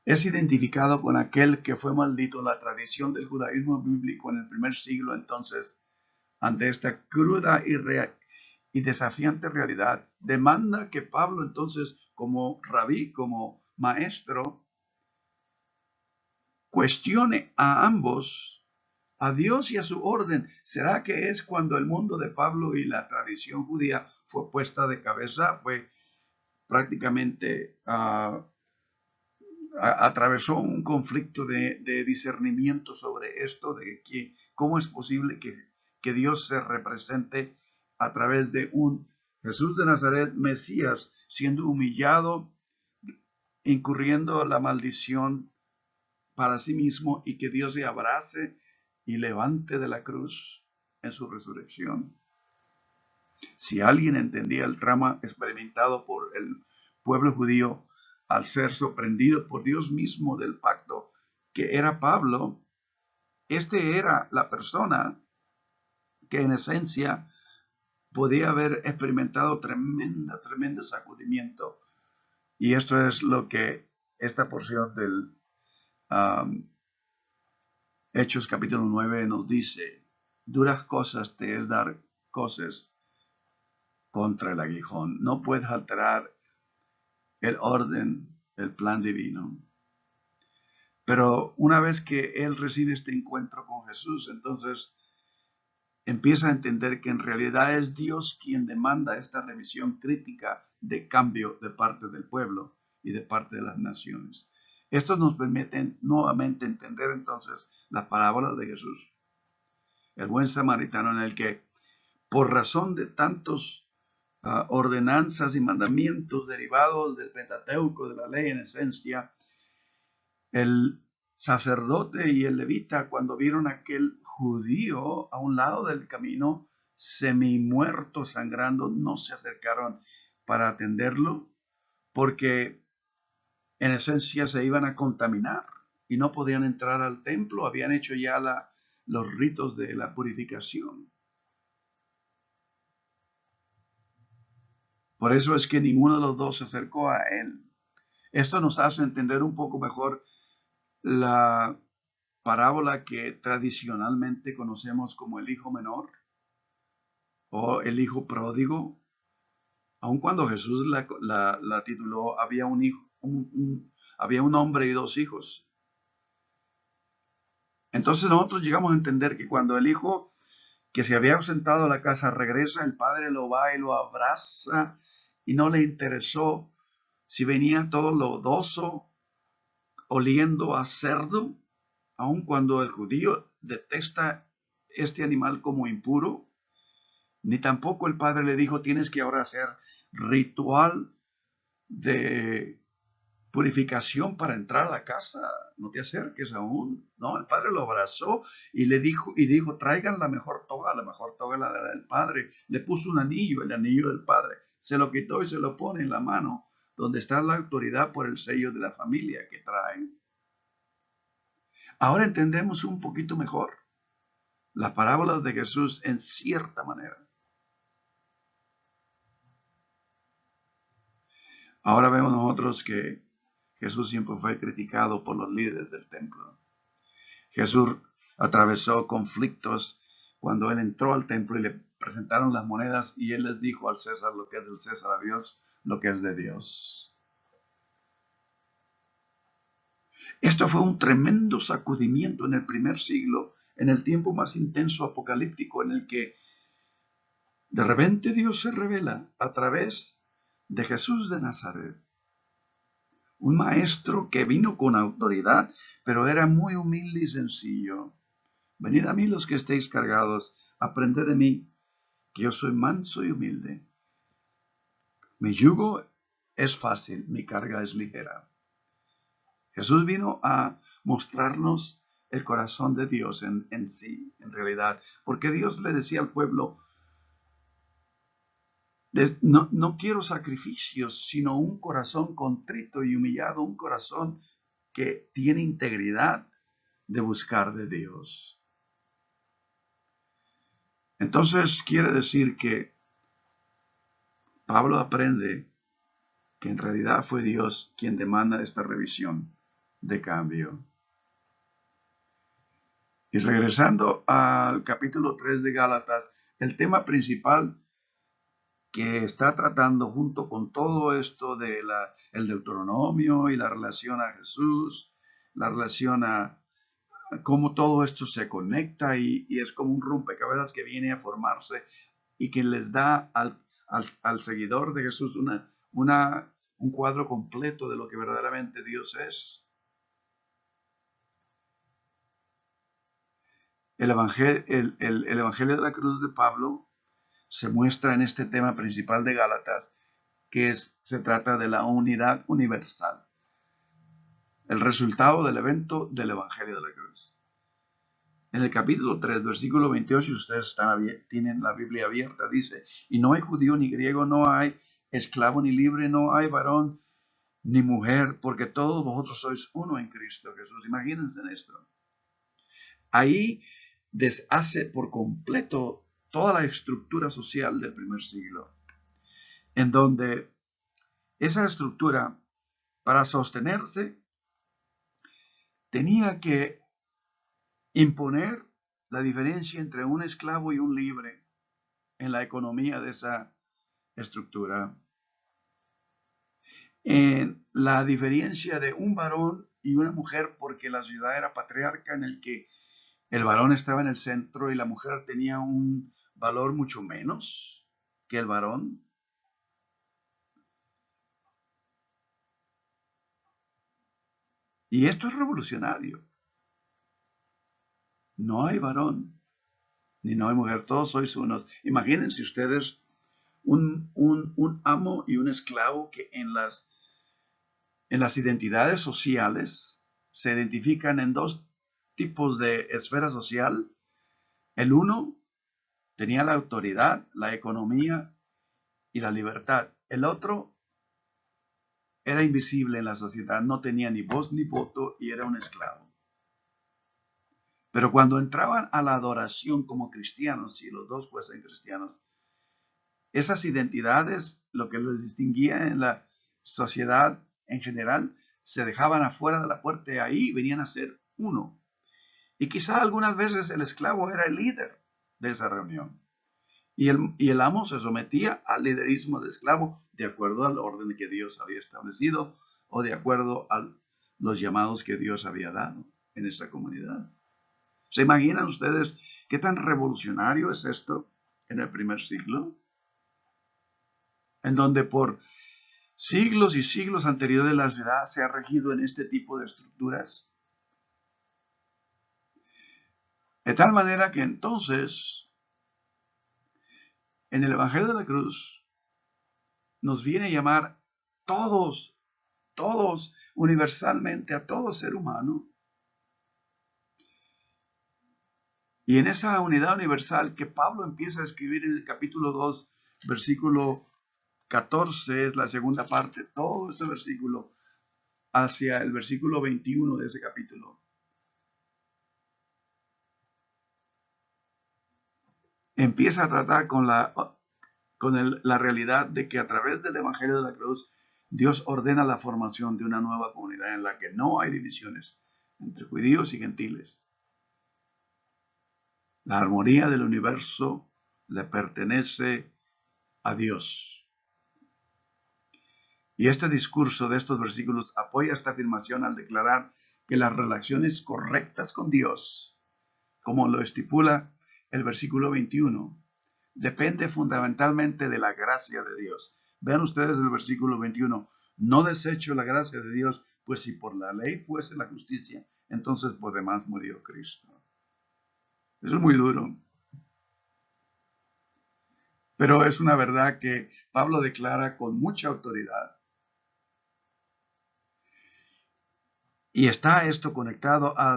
Speaker 1: es identificado con aquel que fue maldito, la tradición del judaísmo bíblico en el primer siglo, entonces, ante esta cruda y desafiante realidad, demanda que Pablo entonces, como rabí, como maestro, cuestione a ambos, a Dios y a su orden. ¿Será que es cuando el mundo de Pablo y la tradición judía fue puesta de cabeza? Fue prácticamente atravesó un conflicto de discernimiento sobre esto, de que cómo es posible que Dios se represente a través de un Jesús de Nazaret, Mesías, siendo humillado, incurriendo la maldición para sí mismo y que Dios le abrace y levante de la cruz en su resurrección. Si alguien entendía el trauma experimentado por el pueblo judío al ser sorprendido por Dios mismo del pacto, que era Pablo, este era la persona que en esencia podía haber experimentado tremendo sacudimiento. Y esto es lo que esta porción del Hechos capítulo 9 nos dice: duras cosas te es dar cosas contra el aguijón. No puedes alterar el orden, el plan divino. Pero una vez que él recibe este encuentro con Jesús, entonces empieza a entender que en realidad es Dios quien demanda esta revisión crítica de cambio de parte del pueblo y de parte de las naciones. Esto nos permite nuevamente entender entonces la parábola de Jesús, el buen samaritano, en el que por razón de tantos ordenanzas y mandamientos derivados del Pentateuco, de la ley en esencia, el sacerdote y el levita, cuando vieron a aquel judío a un lado del camino, semi muerto, sangrando, no se acercaron para atenderlo, porque en esencia se iban a contaminar y no podían entrar al templo, habían hecho ya los ritos de la purificación. Por eso es que ninguno de los dos se acercó a él. Esto nos hace entender un poco mejor la parábola que tradicionalmente conocemos como el hijo menor o el hijo pródigo. Aun cuando Jesús la tituló, había un hijo, había un hombre y dos hijos. Entonces nosotros llegamos a entender que cuando el hijo que se había ausentado a la casa regresa, el padre lo va y lo abraza y no le interesó si venía todo lodoso, oliendo a cerdo, aun cuando el judío detesta este animal como impuro, ni tampoco el padre le dijo: tienes que ahora hacer ritual de purificación para entrar a la casa, no te acerques aún. No, el padre lo abrazó y le dijo: traigan la mejor toga la del padre. Le puso un anillo, el anillo del padre, se lo quitó y se lo pone en la mano, donde está la autoridad por el sello de la familia que traen. Ahora entendemos un poquito mejor las parábolas de Jesús en cierta manera. Ahora vemos nosotros que Jesús siempre fue criticado por los líderes del templo. Jesús atravesó conflictos cuando él entró al templo y le presentaron las monedas y él les dijo al César lo que es del César, a Dios lo que es de Dios. Esto fue un tremendo sacudimiento en el primer siglo, en el tiempo más intenso apocalíptico, en el que de repente Dios se revela a través de Jesús de Nazaret, un maestro que vino con autoridad, pero era muy humilde y sencillo. Venid a mí los que estéis cargados, aprended de mí, que yo soy manso y humilde. Mi yugo es fácil, mi carga es ligera. Jesús vino a mostrarnos el corazón de Dios en sí, en realidad, porque Dios le decía al pueblo: no quiero sacrificios, sino un corazón contrito y humillado, un corazón que tiene integridad de buscar de Dios. Entonces quiere decir que Pablo aprende que en realidad fue Dios quien demanda esta revisión de cambio. Y regresando al capítulo 3 de Gálatas, el tema principal que está tratando junto con todo esto de el Deuteronomio y la relación a Jesús, la relación a cómo todo esto se conecta y es como un rompecabezas que viene a formarse y que les da al seguidor de Jesús un cuadro completo de lo que verdaderamente Dios es. El Evangelio de la Cruz de Pablo se muestra en este tema principal de Gálatas, que se trata de la unidad universal. el resultado del evento del Evangelio de la Cruz. En el capítulo 3, versículo 28, ustedes tienen la Biblia abierta, dice, y no hay judío ni griego, no hay esclavo ni libre, no hay varón ni mujer, porque todos vosotros sois uno en Cristo Jesús. Imagínense en esto. Ahí deshace por completo toda la estructura social del primer siglo, en donde esa estructura, para sostenerse, tenía que imponer la diferencia entre un esclavo y un libre en la economía de esa estructura, en la diferencia de un varón y una mujer, porque la ciudad era patriarca en el que el varón estaba en el centro y la mujer tenía un valor mucho menos que el varón. Y esto es revolucionario. No hay varón ni no hay mujer, todos sois unos. Imagínense ustedes un amo y un esclavo que en las identidades sociales se identifican en dos tipos de esfera social. El uno tenía la autoridad, la economía y la libertad. El otro era invisible en la sociedad, no tenía ni voz ni voto y era un esclavo. Pero cuando entraban a la adoración como cristianos, si los dos fuesen cristianos, esas identidades, lo que los distinguía en la sociedad en general, se dejaban afuera de la puerta y ahí venían a ser uno. Y quizá algunas veces el esclavo era el líder de esa reunión. Y el amo se sometía al liderismo del esclavo de acuerdo al orden que Dios había establecido o de acuerdo a los llamados que Dios había dado en esa comunidad. ¿Se imaginan ustedes qué tan revolucionario es esto en el primer siglo? En donde por siglos y siglos anteriores la ciudad se ha regido en este tipo de estructuras. De tal manera que entonces, en el Evangelio de la Cruz, nos viene a llamar todos, todos, universalmente a todo ser humano. Y en esa unidad universal que Pablo empieza a escribir en el capítulo 2, versículo 14, es la segunda parte, todo este versículo, hacia el versículo 21 de ese capítulo. Empieza a tratar con la realidad de que a través del Evangelio de la Cruz, Dios ordena la formación de una nueva comunidad en la que no hay divisiones entre judíos y gentiles. La armonía del universo le pertenece a Dios. Y este discurso de estos versículos apoya esta afirmación al declarar que las relaciones correctas con Dios, como lo estipula el versículo 21, depende fundamentalmente de la gracia de Dios. Vean ustedes el versículo 21. No desecho la gracia de Dios, pues si por la ley fuese la justicia, entonces por demás murió Cristo. Eso es muy duro. Pero es una verdad que Pablo declara con mucha autoridad. Y está esto conectado a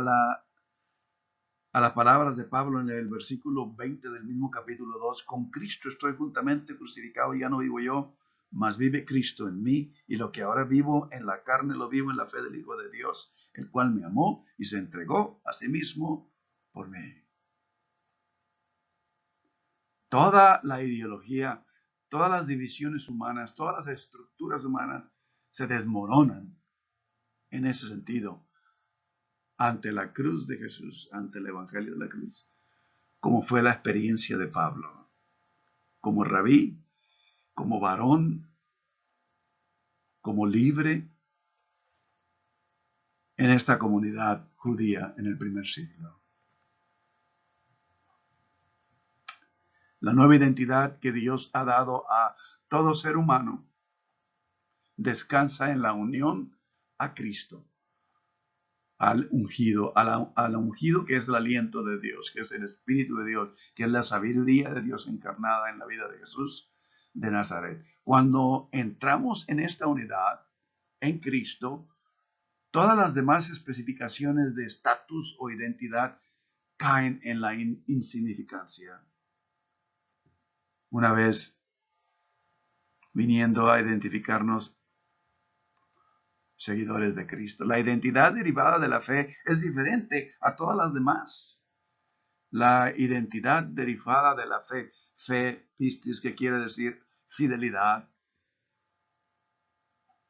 Speaker 1: las palabras de Pablo en el versículo 20 del mismo capítulo 2. Con Cristo estoy juntamente crucificado, ya no vivo yo, mas vive Cristo en mí, y lo que ahora vivo en la carne lo vivo en la fe del Hijo de Dios, el cual me amó y se entregó a sí mismo por mí. Toda la ideología, todas las divisiones humanas, todas las estructuras humanas se desmoronan en ese sentido ante la cruz de Jesús, ante el Evangelio de la cruz, como fue la experiencia de Pablo, como rabí, como varón, como libre en esta comunidad judía en el primer siglo. La nueva identidad que Dios ha dado a todo ser humano descansa en la unión a Cristo, al ungido, al ungido que es el aliento de Dios, que es el Espíritu de Dios, que es la sabiduría de Dios encarnada en la vida de Jesús de Nazaret. Cuando entramos en esta unidad, en Cristo, Todas las demás especificaciones de estatus o identidad caen en la insignificancia. Una vez viniendo a identificarnos seguidores de Cristo. La identidad derivada de la fe es diferente a todas las demás. La identidad derivada de la fe, pistis, que quiere decir fidelidad.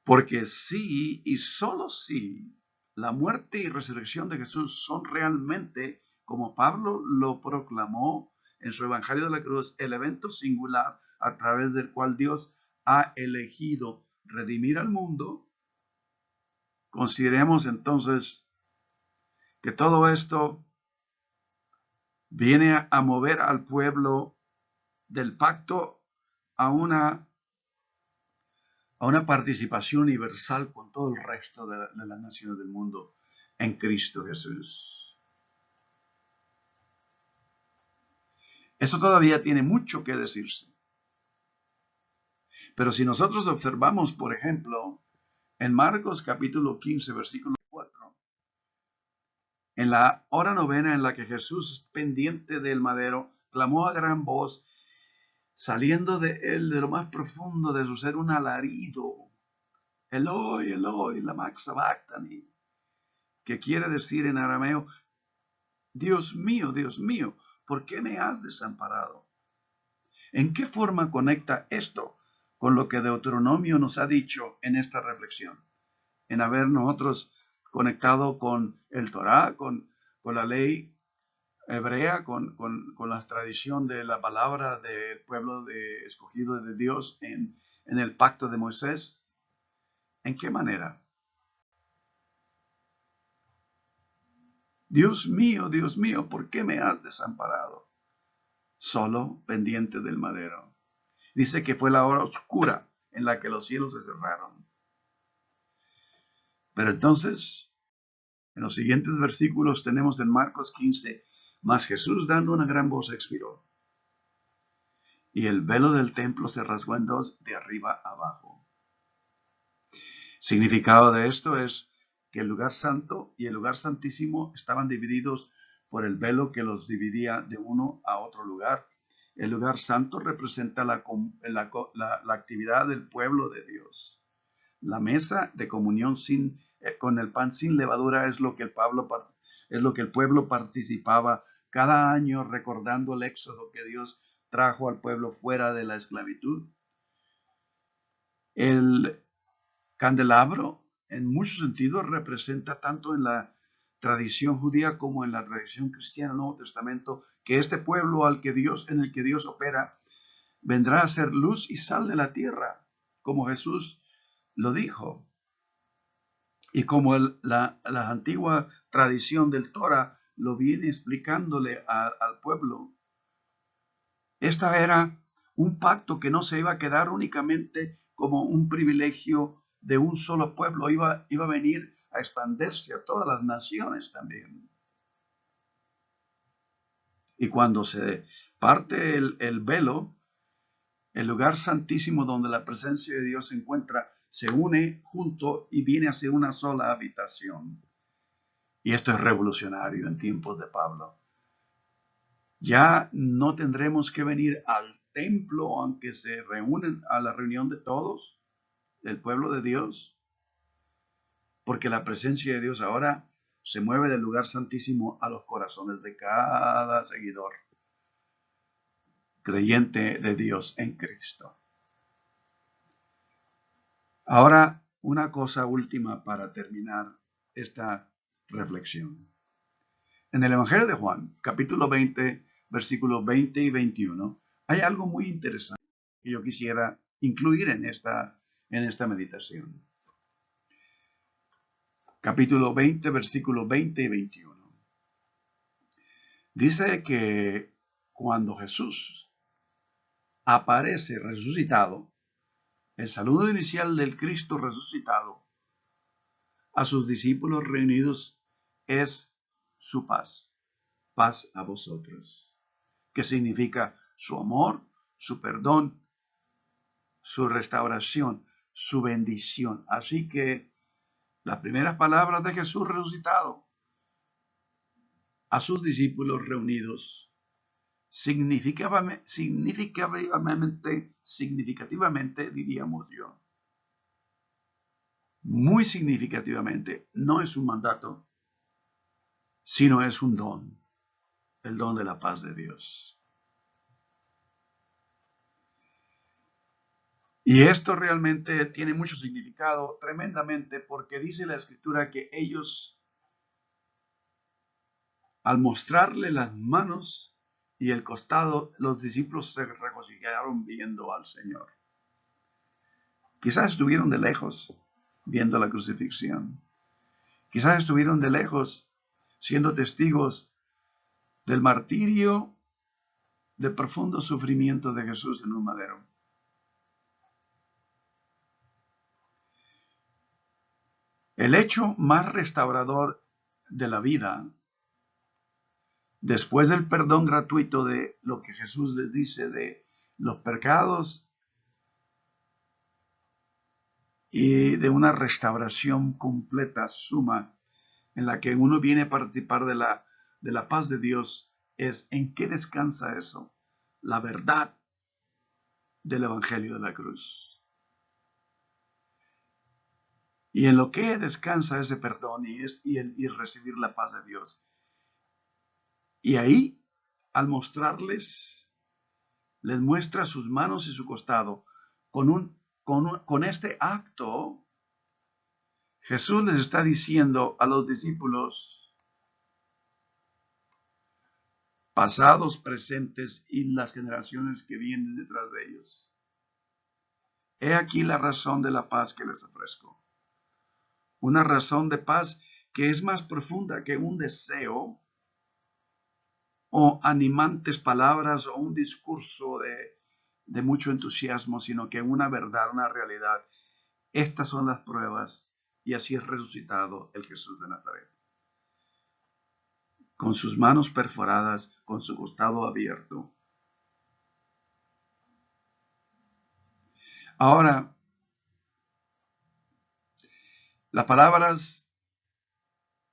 Speaker 1: Porque sí y solo sí, la muerte y resurrección de Jesús son realmente, como Pablo lo proclamó en su Evangelio de la Cruz, el evento singular a través del cual Dios ha elegido redimir al mundo. Consideremos entonces que todo esto viene a mover al pueblo del pacto a una participación universal con todo el resto de las naciones del mundo en Cristo Jesús. Eso todavía tiene mucho que decirse. Pero si nosotros observamos, por ejemplo, en Marcos capítulo 15, versículo 4, en la hora novena en la que Jesús, pendiente del madero, clamó a gran voz, saliendo de él, de lo más profundo de su ser, un alarido, Eloi, Eloi, lama sabachthani, que quiere decir en arameo, Dios mío, ¿por qué me has desamparado? ¿En qué forma conecta esto con lo que Deuteronomio nos ha dicho en esta reflexión? En haber nosotros conectado con el Torá, con la ley hebrea, con la tradición de la palabra del pueblo escogido de Dios en el pacto de Moisés. ¿En qué manera? Dios mío, ¿por qué me has desamparado? Solo pendiente del madero. Dice que fue la hora oscura en la que los cielos se cerraron. Pero entonces, en los siguientes versículos tenemos en Marcos 15, mas Jesús dando una gran voz expiró. Y el velo del templo se rasgó en dos de arriba a abajo. Significado de esto es que el lugar santo y el lugar santísimo estaban divididos por el velo que los dividía de uno a otro lugar. El lugar santo representa la actividad del pueblo de Dios. La mesa de comunión con el pan sin levadura es lo que el pueblo participaba cada año, recordando el éxodo que Dios trajo al pueblo fuera de la esclavitud. El candelabro, en muchos sentidos, representa tanto en la tradición judía como en la tradición cristiana del Nuevo Testamento que este pueblo en el que Dios opera vendrá a ser luz y sal de la tierra, como Jesús lo dijo. Y como la antigua tradición del Torah lo viene explicándole al pueblo. Esta era un pacto que no se iba a quedar únicamente como un privilegio de un solo pueblo, iba a venir a expandirse a todas las naciones también. Y cuando se parte el velo, el lugar santísimo donde la presencia de Dios se encuentra, se une junto y viene a ser una sola habitación. Y esto es revolucionario en tiempos de Pablo. Ya no tendremos que venir al templo, aunque se reúnen a la reunión de todos, del pueblo de Dios, porque la presencia de Dios ahora se mueve del lugar santísimo a los corazones de cada seguidor creyente de Dios en Cristo. Ahora, una cosa última para terminar esta reflexión. En el Evangelio de Juan, capítulo 20, versículos 20 y 21, hay algo muy interesante que yo quisiera incluir en esta meditación. Capítulo 20, versículos 20 y 21. Dice que cuando Jesús aparece resucitado, el saludo inicial del Cristo resucitado a sus discípulos reunidos es su paz. Paz a vosotros. Que significa su amor, su perdón, su restauración, su bendición. Así que Las primeras palabras de Jesús resucitado a sus discípulos reunidos significativamente, diríamos yo, muy significativamente, no es un mandato, sino es un don, el don de la paz de Dios. Y esto realmente tiene mucho significado, tremendamente, porque dice la Escritura que ellos, al mostrarle las manos y el costado, los discípulos se regocijaron viendo al Señor. Quizás estuvieron de lejos viendo la crucifixión. Quizás estuvieron de lejos siendo testigos del martirio, del profundo sufrimiento de Jesús en un madero. El hecho más restaurador de la vida, después del perdón gratuito de lo que Jesús les dice de los pecados y de una restauración completa, suma, en la que uno viene a participar de la paz de Dios, es en qué descansa eso, la verdad del Evangelio de la cruz. Y en lo que descansa ese perdón y recibir la paz de Dios. Y ahí, al mostrarles, les muestra sus manos y su costado. Con este acto, Jesús les está diciendo a los discípulos, pasados, presentes y las generaciones que vienen detrás de ellos, he aquí la razón de la paz que les ofrezco. Una razón de paz que es más profunda que un deseo o animantes palabras o un discurso de mucho entusiasmo, sino que una verdad, una realidad. Estas son las pruebas y así es resucitado el Jesús de Nazaret. Con sus manos perforadas, con su costado abierto. Ahora, las palabras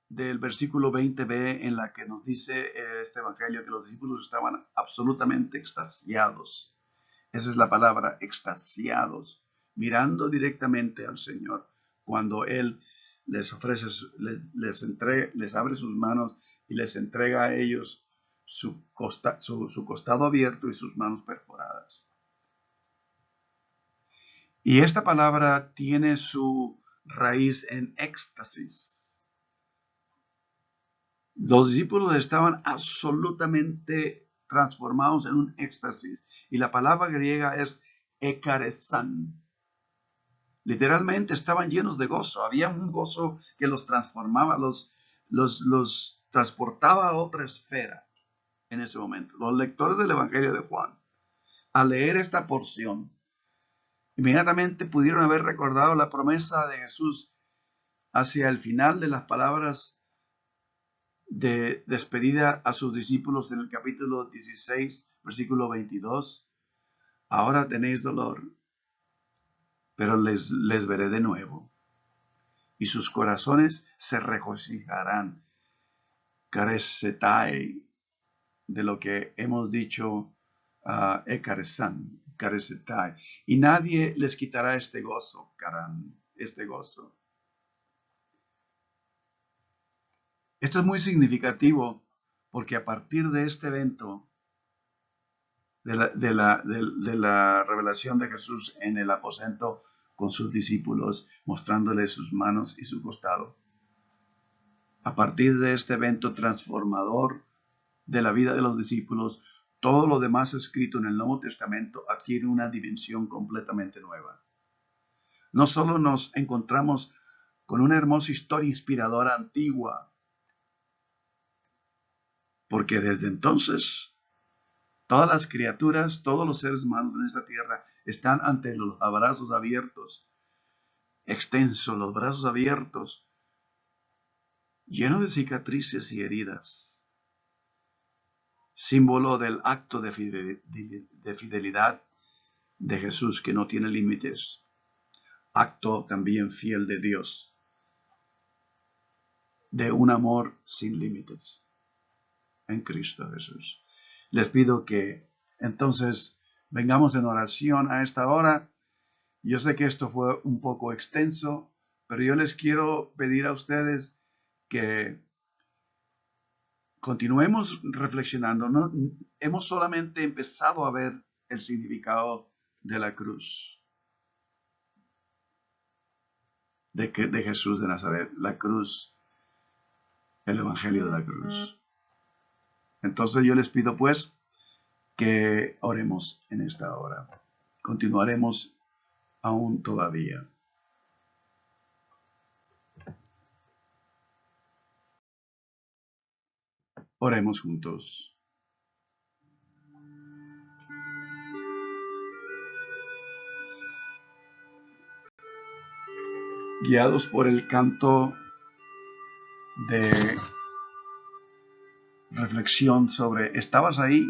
Speaker 1: del versículo 20b en la que nos dice este evangelio que los discípulos estaban absolutamente extasiados. Esa es la palabra, extasiados, mirando directamente al Señor cuando Él les ofrece, les abre sus manos y les entrega a ellos su costado abierto y sus manos perforadas. Y esta palabra tiene su raíz en éxtasis. Los discípulos estaban absolutamente transformados en un éxtasis. Y la palabra griega es ekaresan. Literalmente estaban llenos de gozo. Había un gozo que los transformaba, los transportaba a otra esfera en ese momento. Los lectores del Evangelio de Juan, al leer esta porción, inmediatamente pudieron haber recordado la promesa de Jesús hacia el final de las palabras de despedida a sus discípulos en el capítulo 16, versículo 22. Ahora tenéis dolor, pero les veré de nuevo, y sus corazones se regocijarán. Caresetai, de lo que hemos dicho, ekaresan, caresetai. Y nadie les quitará este gozo, caran, este gozo. Esto es muy significativo porque a partir de este evento, de la revelación de Jesús en el aposento con sus discípulos, mostrándoles sus manos y su costado, a partir de este evento transformador de la vida de los discípulos, todo lo demás escrito en el Nuevo Testamento adquiere una dimensión completamente nueva. No solo nos encontramos con una hermosa historia inspiradora antigua, porque desde entonces todas las criaturas, todos los seres humanos en esta tierra están ante los brazos abiertos, extensos, los brazos abiertos, llenos de cicatrices y heridas, símbolo del acto de fidelidad de Jesús que no tiene límites, acto también fiel de Dios. de un amor sin límites en Cristo Jesús. Les pido que entonces vengamos en oración a esta hora. Yo sé que esto fue un poco extenso, pero yo les quiero pedir a ustedes que continuemos reflexionando. ¿No? Hemos solamente empezado a ver el significado de la cruz, de Jesús de Nazaret, la cruz, el evangelio de la cruz. Entonces yo les pido pues que oremos en esta hora. Continuaremos aún todavía. Oremos juntos. Guiados por el canto de reflexión sobre ¿estabas ahí?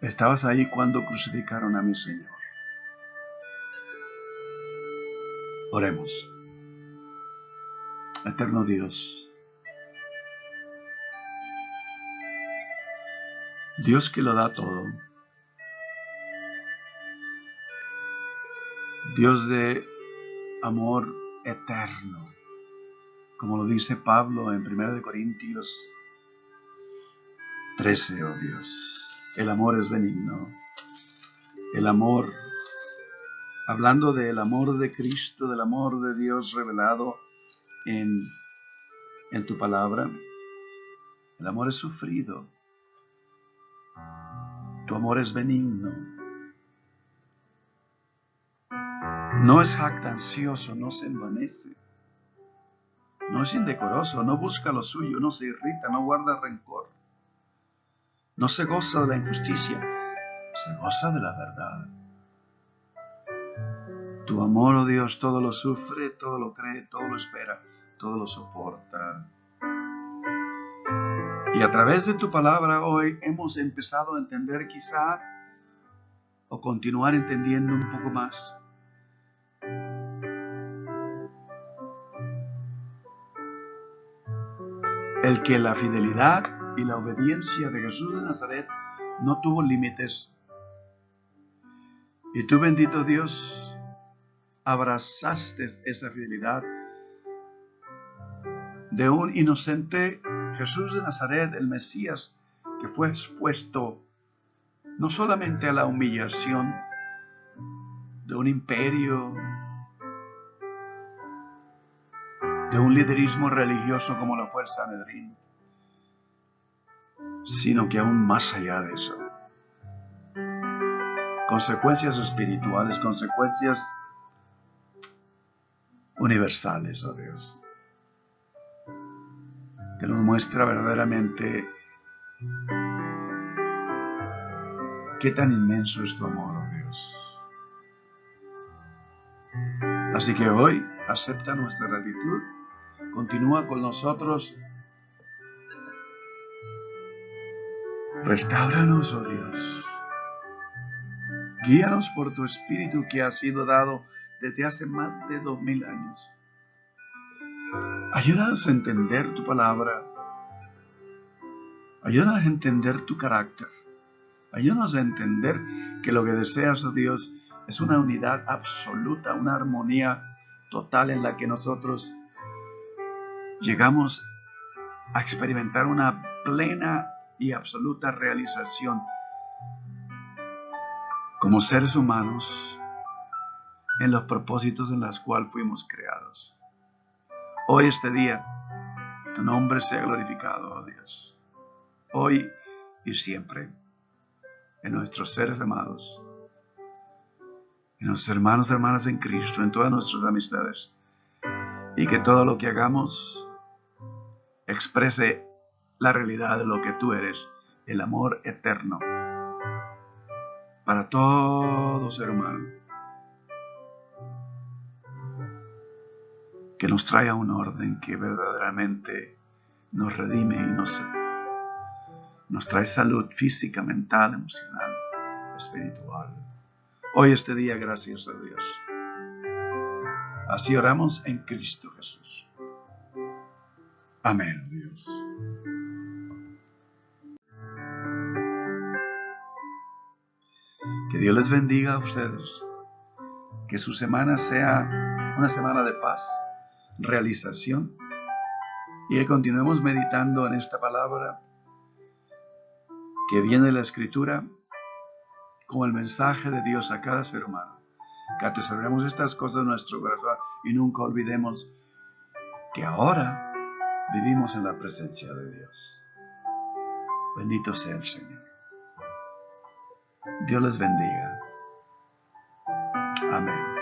Speaker 1: ¿Estabas ahí cuando crucificaron a mi Señor? Oremos. Eterno Dios, Dios que lo da todo, Dios de amor eterno, como lo dice Pablo en 1 Corintios 13, oh Dios. El amor es benigno. El amor, hablando del amor de Cristo, del amor de Dios revelado en tu palabra, el amor es sufrido. Tu amor es benigno. No es jactancioso, no se envanece. No es indecoroso, no busca lo suyo, no se irrita, no guarda rencor. No se goza de la injusticia, se goza de la verdad. Tu amor, oh Dios, todo lo sufre, todo lo cree, todo lo espera, todo lo soporta. Y a través de tu palabra hoy hemos empezado a entender quizá, o continuar entendiendo un poco más, el que la fidelidad y la obediencia de Jesús de Nazaret no tuvo límites. Y tú, bendito Dios, abrazaste esa fidelidad de un inocente Jesús de Nazaret, el Mesías, que fue expuesto no solamente a la humillación de un imperio, de un liderismo religioso como lo fue el Sanedrín, sino que aún más allá de eso, consecuencias espirituales, consecuencias universales, oh Dios, que nos muestra verdaderamente qué tan inmenso es tu amor, oh Dios. Así que hoy acepta nuestra gratitud, continúa con nosotros, restáuranos, oh Dios, guíanos por tu Espíritu que ha sido dado desde hace más de 2000 años. Ayúdanos a entender tu palabra, ayúdanos a entender tu carácter, ayúdanos a entender que lo que deseas, oh Dios, es una unidad absoluta, una armonía total en la que nosotros llegamos a experimentar una plena y absoluta realización como seres humanos en los propósitos en los cuales fuimos creados. Hoy, este día, tu nombre sea glorificado, oh Dios, hoy y siempre, en nuestros seres amados, en nuestros hermanos y hermanas en Cristo, en todas nuestras amistades, y que todo lo que hagamos exprese la realidad de lo que tú eres, el amor eterno para todo ser humano, que nos traiga un orden que verdaderamente nos redime y nos trae salud física, mental, emocional, espiritual. Hoy, este día, gracias a Dios, Así oramos en Cristo Jesús. Amén, Dios. Que Dios les bendiga a ustedes. Que su semana sea una semana de paz, realización, y que continuemos meditando en esta palabra que viene de la Escritura como el mensaje de Dios a cada ser humano. Que atesoremos estas cosas en nuestro corazón y nunca olvidemos que ahora vivimos en la presencia de Dios. Bendito sea el Señor. Dios les bendiga. Amén.